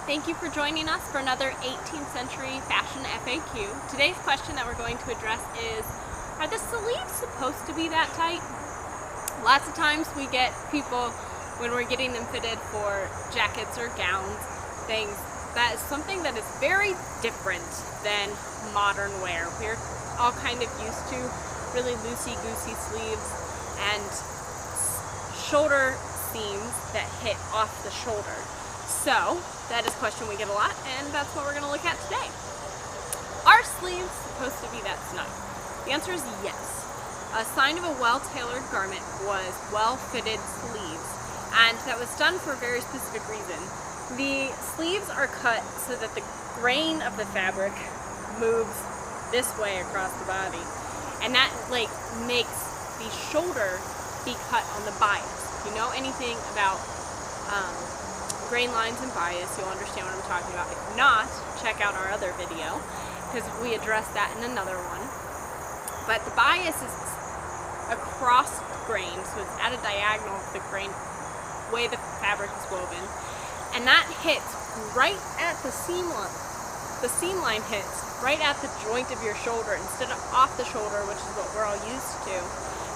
Thank you for joining us for another 18th century fashion FAQ. Today's question that we're going to address is, are the sleeves supposed to be that tight? Lots of times we get people, when we're getting them fitted for jackets or gowns, things, that is something that is very different than modern wear. We're all kind of used to really loosey-goosey sleeves and shoulder seams that hit off the shoulder. So that is a question we get a lot, and that's what we're going to look at today. Are sleeves supposed to be that snug? The answer is yes. A sign of a well-tailored garment was well-fitted sleeves, and that was done for a very specific reason. The sleeves are cut so that the grain of the fabric moves this way across the body, and that makes the shoulder be cut on the bias. If you know anything about grain lines and bias, you'll understand what I'm talking about. If not, check out our other video, because we addressed that in another one. But the bias is across grain, so it's at a diagonal of the grain, way the fabric is woven, and that hits right at the seam line. The seam line hits right at the joint of your shoulder instead of off the shoulder, which is what we're all used to,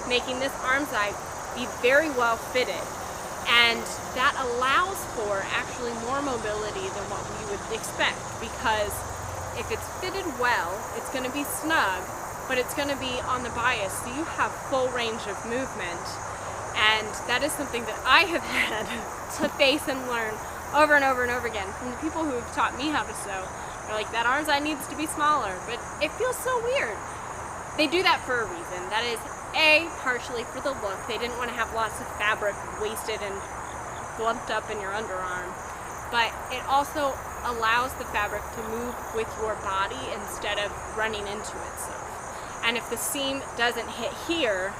making this arm side be very well fitted. And that allows for actually more mobility than what we would expect, because if it's fitted well, it's going to be snug, but it's going to be on the bias, so you have full range of movement. And that is something that I have had to face and learn over and over and over again from the people who have taught me how to sew. They're like, that arm side needs to be smaller, but it feels so weird. They do that for a reason. That is partially for the look. They didn't want to have lots of fabric wasted and lumped up in your underarm, but it also allows the fabric to move with your body instead of running into itself. And if the seam doesn't hit here,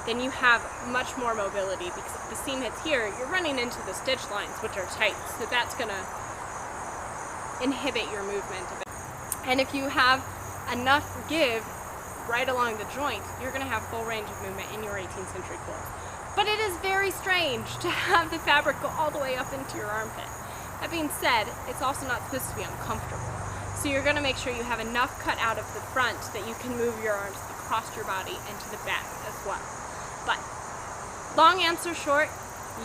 then you have much more mobility, because if the seam hits here, you're running into the stitch lines, which are tight, so that's going to inhibit your movement a bit. And if you have enough give right along the joint, you're going to have full range of movement in your 18th century clothes. But it is very strange to have the fabric go all the way up into your armpit. That being said, it's also not supposed to be uncomfortable. So you're going to make sure you have enough cut out of the front that you can move your arms across your body and to the back as well. But long answer short,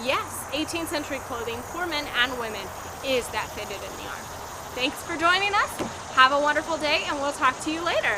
yes, 18th century clothing for men and women is that fitted in the arm. Thanks for joining us. Have a wonderful day, and we'll talk to you later.